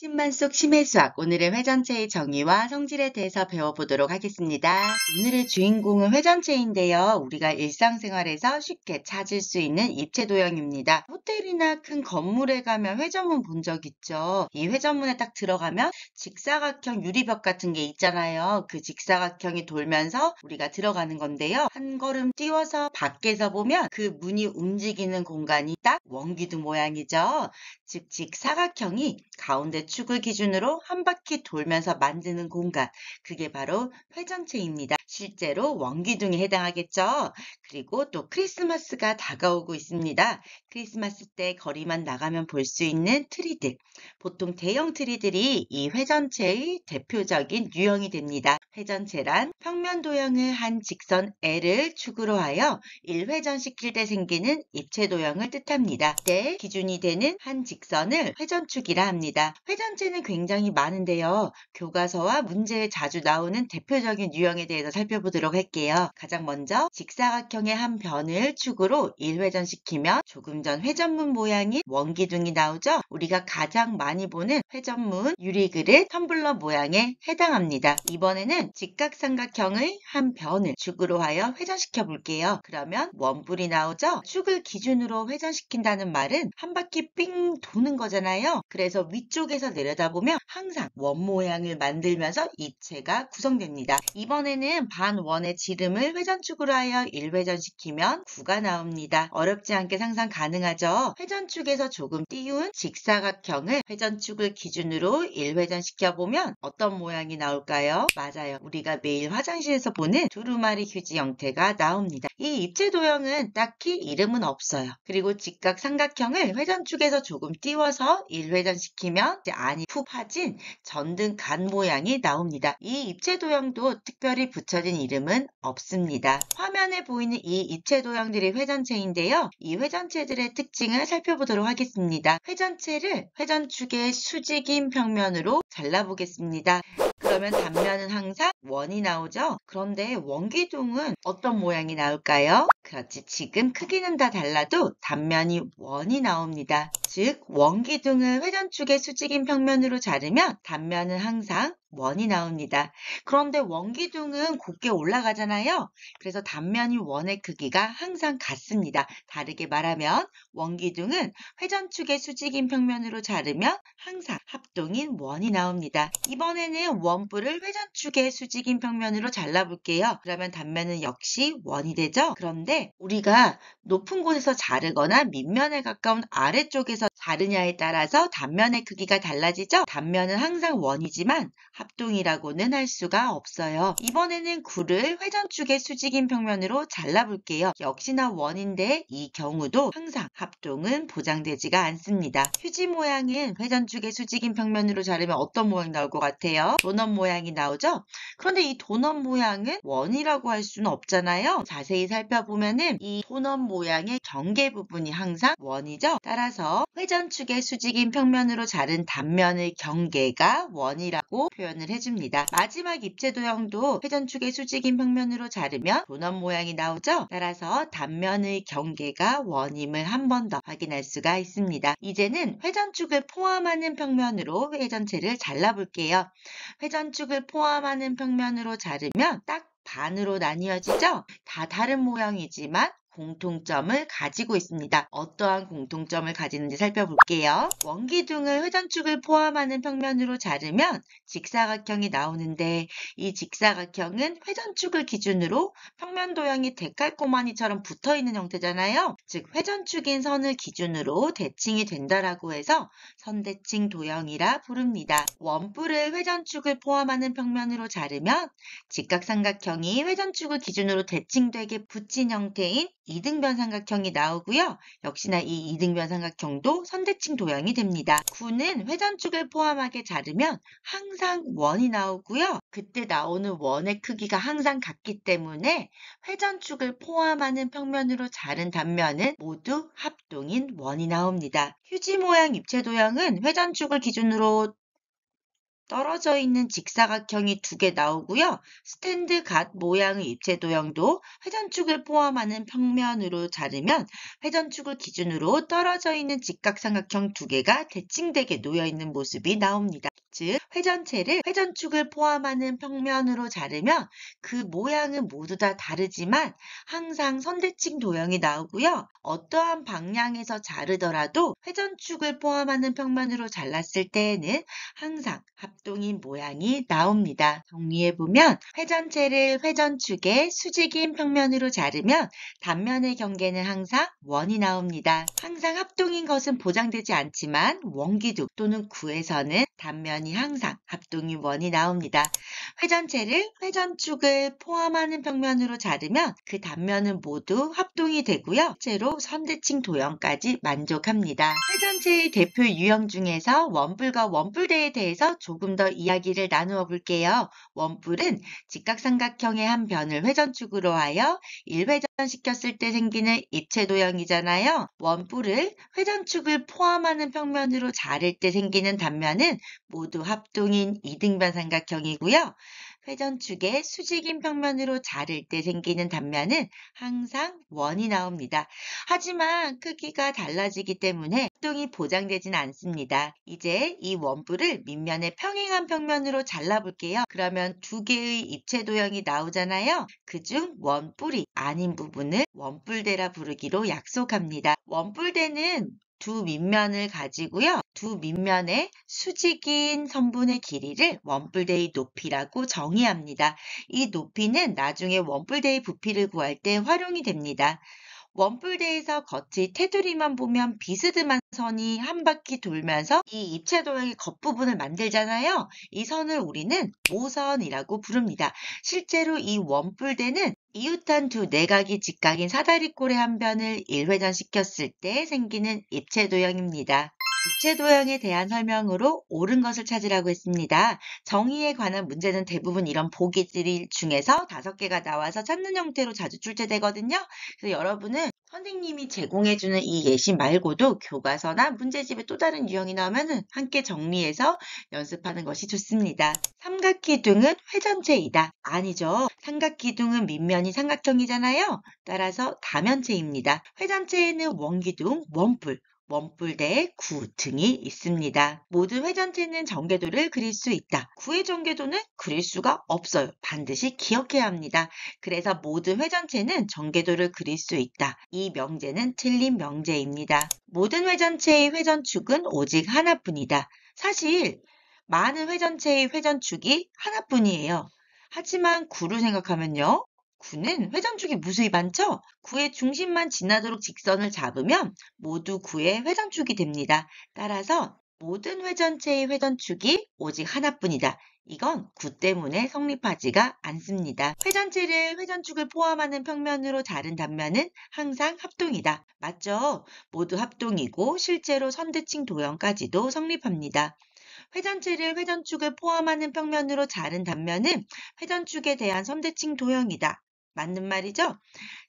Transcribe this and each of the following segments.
신만 속 심해 수학, 오늘은 회전체의 정의와 성질에 대해서 배워보도록 하겠습니다. 오늘의 주인공은 회전체인데요. 우리가 일상생활에서 쉽게 찾을 수 있는 입체 도형입니다. 호텔이나 큰 건물에 가면 회전문 본 적 있죠. 이 회전문에 딱 들어가면 직사각형 유리벽 같은 게 있잖아요. 그 직사각형이 돌면서 우리가 들어가는 건데요. 한 걸음 뛰어서 밖에서 보면 그 문이 움직이는 공간이 딱 원기둥 모양이죠. 즉 직사각형이 가운데 축을 기준으로 한 바퀴 돌면서 만드는 공간, 그게 바로 회전체입니다. 실제로 원기둥에 해당하겠죠. 그리고 또 크리스마스가 다가오고 있습니다. 크리스마스 때 거리만 나가면 볼 수 있는 트리들, 보통 대형 트리들이 이 회전체의 대표적인 유형이 됩니다. 회전체란 평면 도형을 한 직선 L을 축으로 하여 1회전시킬 때 생기는 입체 도형을 뜻합니다. 때 기준이 되는 한 직선을 회전축이라 합니다. 회전체는 굉장히 많은데요. 교과서와 문제에 자주 나오는 대표적인 유형에 대해서 살펴보도록 할게요. 가장 먼저 직사각형의 한 변을 축으로 1회전시키면 조금 전 회전문 모양인 원기둥이 나오죠. 우리가 가장 많이 보는 회전문 유리그릇 텀블러 모양에 해당합니다. 이번에는 직각삼각형의 한 변을 축으로 하여 회전시켜 볼게요. 그러면 원뿔이 나오죠. 축을 기준으로 회전시킨다는 말은 한 바퀴 삥 도는 거잖아요. 그래서 위쪽에서 내려다보면 항상 원 모양을 만들면서 입체가 구성됩니다. 이번에는 반원의 지름을 회전축으로 하여 1회전시키면 9가 나옵니다. 어렵지 않게 상상 가능하죠. 회전축에서 조금 띄운 직사각형을 회전축을 기준으로 1회전시켜보면 어떤 모양이 나올까요? 맞아요. 우리가 매일 화장실에서 보는 두루마리 휴지 형태가 나옵니다. 이 입체 도형은 딱히 이름은 없어요. 그리고 직각삼각형을 회전축에서 조금 띄워서 1회전시키면 안이 푹 파진 전등 간 모양이 나옵니다. 이 입체 도형도 특별히 붙여진 이름은 없습니다. 화면에 보이는 이 입체 도형들이 회전체인데요. 이 회전체들의 특징을 살펴보도록 하겠습니다. 회전체를 회전축의 수직인 평면으로 잘라보겠습니다. 그러면 단면은 항상 원이 나오죠? 그런데 원기둥은 어떤 모양이 나올까요? 그렇지, 지금 크기는 다 달라도 단면이 원이 나옵니다. 즉, 원기둥을 회전축의 수직인 평면으로 자르면 단면은 항상 원이 나옵니다. 그런데 원기둥은 곱게 올라가잖아요. 그래서 단면이 원의 크기가 항상 같습니다. 다르게 말하면 원기둥은 회전축의 수직인 평면으로 자르면 항상 합동인 원이 나옵니다. 이번에는 원뿔을 회전축의 수직인 평면으로 잘라볼게요. 그러면 단면은 역시 원이 되죠? 그런데 우리가 높은 곳에서 자르거나 밑면에 가까운 아래쪽에서 자르냐에 따라서 단면의 크기가 달라지죠? 단면은 항상 원이지만 합동이라고는 할 수가 없어요. 이번에는 9를 회전축의 수직인 평면으로 잘라볼게요. 역시나 원인데 이 경우도 항상 합동은 보장되지가 않습니다. 휴지 모양은 회전축의 수직인 평면으로 자르면 어떤 모양이 나올 것 같아요? 도넛 모양이 나오죠? 그런데 이 도넛 모양은 원이라고 할 수는 없잖아요. 자세히 살펴보면은 이 도넛 모양의 경계 부분이 항상 원이죠. 따라서 회전축의 수직인 평면으로 자른 단면의 경계가 원이라고 표현을 해줍니다. 마지막 입체 도형도 회전축의 수직인 평면으로 자르면 도넛 모양이 나오죠. 따라서 단면의 경계가 원임을 한 번 더 확인할 수가 있습니다. 이제는 회전축을 포함하는 평면으로 회전체를 잘라볼게요. 회전축을 포함하는 평면으로 자르면 딱 반으로 나뉘어지죠? 다 다른 모양이지만 공통점을 가지고 있습니다. 어떠한 공통점을 가지는지 살펴볼게요. 원기둥을 회전축을 포함하는 평면으로 자르면 직사각형이 나오는데 이 직사각형은 회전축을 기준으로 평면 도형이 데칼코마니처럼 붙어있는 형태잖아요. 즉 회전축인 선을 기준으로 대칭이 된다라고 해서 선대칭 도형이라 부릅니다. 원뿔을 회전축을 포함하는 평면으로 자르면 직각삼각형이 회전축을 기준으로 대칭되게 붙인 형태인 이등변 삼각형이 나오고요. 역시나 이 이등변 삼각형도 선대칭 도형이 됩니다. 9는 회전축을 포함하게 자르면 항상 원이 나오고요. 그때 나오는 원의 크기가 항상 같기 때문에 회전축을 포함하는 평면으로 자른 단면은 모두 합동인 원이 나옵니다. 휴지 모양 입체 도형은 회전축을 기준으로 떨어져 있는 직사각형이 두 개 나오고요. 스탠드 갓 모양의 입체 도형도 회전축을 포함하는 평면으로 자르면 회전축을 기준으로 떨어져 있는 직각삼각형 두 개가 대칭되게 놓여 있는 모습이 나옵니다. 즉, 회전체를 회전축을 포함하는 평면으로 자르면 그 모양은 모두 다 다르지만 항상 선대칭 도형이 나오고요. 어떠한 방향에서 자르더라도 회전축을 포함하는 평면으로 잘랐을 때에는 항상 합동인 모양이 나옵니다. 정리해보면 회전체를 회전축의 수직인 평면으로 자르면 단면의 경계는 항상 원이 나옵니다. 항상 합동인 것은 보장되지 않지만 원기둥 또는 구에서는 단면이 항상 합동인 원이 나옵니다. 회전체를 회전축을 포함하는 평면으로 자르면 그 단면은 모두 합동이 되고요. 실제로 선대칭 도형까지 만족합니다. 회전체의 대표 유형 중에서 원뿔과 원뿔대에 대해서 조금 더 이야기를 나누어 볼게요. 원뿔은 직각삼각형의 한 변을 회전축으로 하여 1회전시켰을 때 생기는 입체 도형이잖아요. 원뿔을 회전축을 포함하는 평면으로 자를 때 생기는 단면은 모두 합동인 이등변 삼각형이고요. 회전축의 수직인 평면으로 자를 때 생기는 단면은 항상 원이 나옵니다. 하지만 크기가 달라지기 때문에 합동이 보장되지는 않습니다. 이제 이 원뿔을 밑면에 평행한 평면으로 잘라볼게요. 그러면 두 개의 입체 도형이 나오잖아요. 그중 원뿔이 아닌 부분을 원뿔대라 부르기로 약속합니다. 원뿔대는 두 밑면을 가지고요. 두 밑면의 수직인 선분의 길이를 원뿔대의 높이라고 정의합니다. 이 높이는 나중에 원뿔대의 부피를 구할 때 활용이 됩니다. 원뿔대에서 겉의 테두리만 보면 비스듬한 선이 한 바퀴 돌면서 이 입체 도형의 겉부분을 만들잖아요. 이 선을 우리는 모선이라고 부릅니다. 실제로 이 원뿔대는 이웃한 두 내각이 직각인 사다리꼴의 한 변을 1회전시켰을 때 생기는 입체 도형입니다. 입체 도형에 대한 설명으로 옳은 것을 찾으라고 했습니다. 정의에 관한 문제는 대부분 이런 보기들 중에서 5개가 나와서 찾는 형태로 자주 출제되거든요. 그래서 여러분은 선생님이 제공해주는 이 예시 말고도 교과서나 문제집에 또 다른 유형이 나오면 함께 정리해서 연습하는 것이 좋습니다. 삼각기둥은 회전체이다. 아니죠. 삼각기둥은 밑면이 삼각형이잖아요. 따라서 다면체입니다. 회전체에는 원기둥, 원뿔, 원뿔대, 구 등이 있습니다. 모든 회전체는 전개도를 그릴 수 있다. 구의 전개도는 그릴 수가 없어요. 반드시 기억해야 합니다. 그래서 모든 회전체는 전개도를 그릴 수 있다. 이 명제는 틀린 명제입니다. 모든 회전체의 회전축은 오직 하나뿐이다. 사실 많은 회전체의 회전축이 하나뿐이에요. 하지만 구를 생각하면요. 구는 회전축이 무수히 많죠? 구의 중심만 지나도록 직선을 잡으면 모두 구의 회전축이 됩니다. 따라서 모든 회전체의 회전축이 오직 하나뿐이다. 이건 구 때문에 성립하지가 않습니다. 회전체를 회전축을 포함하는 평면으로 자른 단면은 항상 합동이다. 맞죠? 모두 합동이고 실제로 선대칭 도형까지도 성립합니다. 회전체를 회전축을 포함하는 평면으로 자른 단면은 회전축에 대한 선대칭 도형이다. 맞는 말이죠?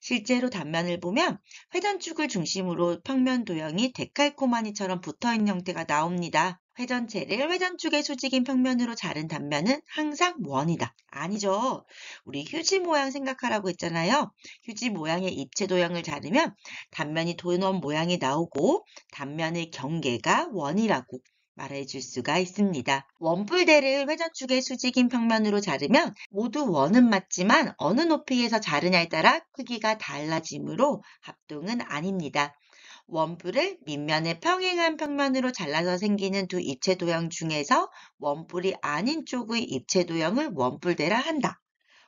실제로 단면을 보면 회전축을 중심으로 평면 도형이 데칼코마니처럼 붙어있는 형태가 나옵니다. 회전체를 회전축의 수직인 평면으로 자른 단면은 항상 원이다. 아니죠. 우리 휴지 모양 생각하라고 했잖아요. 휴지 모양의 입체 도형을 자르면 단면이 도넛 모양이 나오고 단면의 경계가 원이라고 말해줄 수가 있습니다. 원뿔대를 회전축의 수직인 평면으로 자르면 모두 원은 맞지만 어느 높이에서 자르냐에 따라 크기가 달라지므로 합동은 아닙니다. 원뿔을 밑면에 평행한 평면으로 잘라서 생기는 두 입체 도형 중에서 원뿔이 아닌 쪽의 입체 도형을 원뿔대라 한다.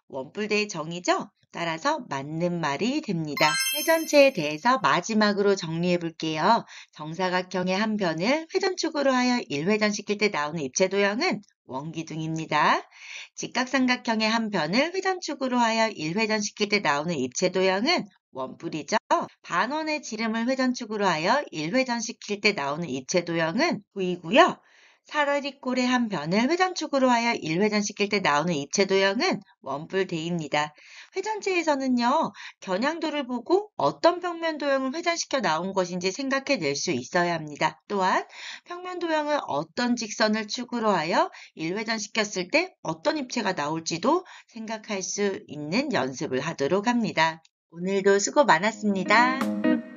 원뿔대의 정의죠? 따라서 맞는 말이 됩니다. 회전체에 대해서 마지막으로 정리해 볼게요. 정사각형의 한 변을 회전축으로 하여 1회전시킬 때 나오는 입체 도형은 원기둥입니다. 직각삼각형의 한 변을 회전축으로 하여 1회전시킬 때 나오는 입체 도형은 원뿔이죠. 반원의 지름을 회전축으로 하여 1회전시킬 때 나오는 입체 도형은 구이고요. 사다리꼴의 한 변을 회전축으로 하여 1회전시킬 때 나오는 입체 도형은 원뿔대입니다. 회전체에서는요, 겨냥도를 보고 어떤 평면 도형을 회전시켜 나온 것인지 생각해 낼 수 있어야 합니다. 또한 평면 도형을 어떤 직선을 축으로 하여 1회전시켰을 때 어떤 입체가 나올지도 생각할 수 있는 연습을 하도록 합니다. 오늘도 수고 많았습니다.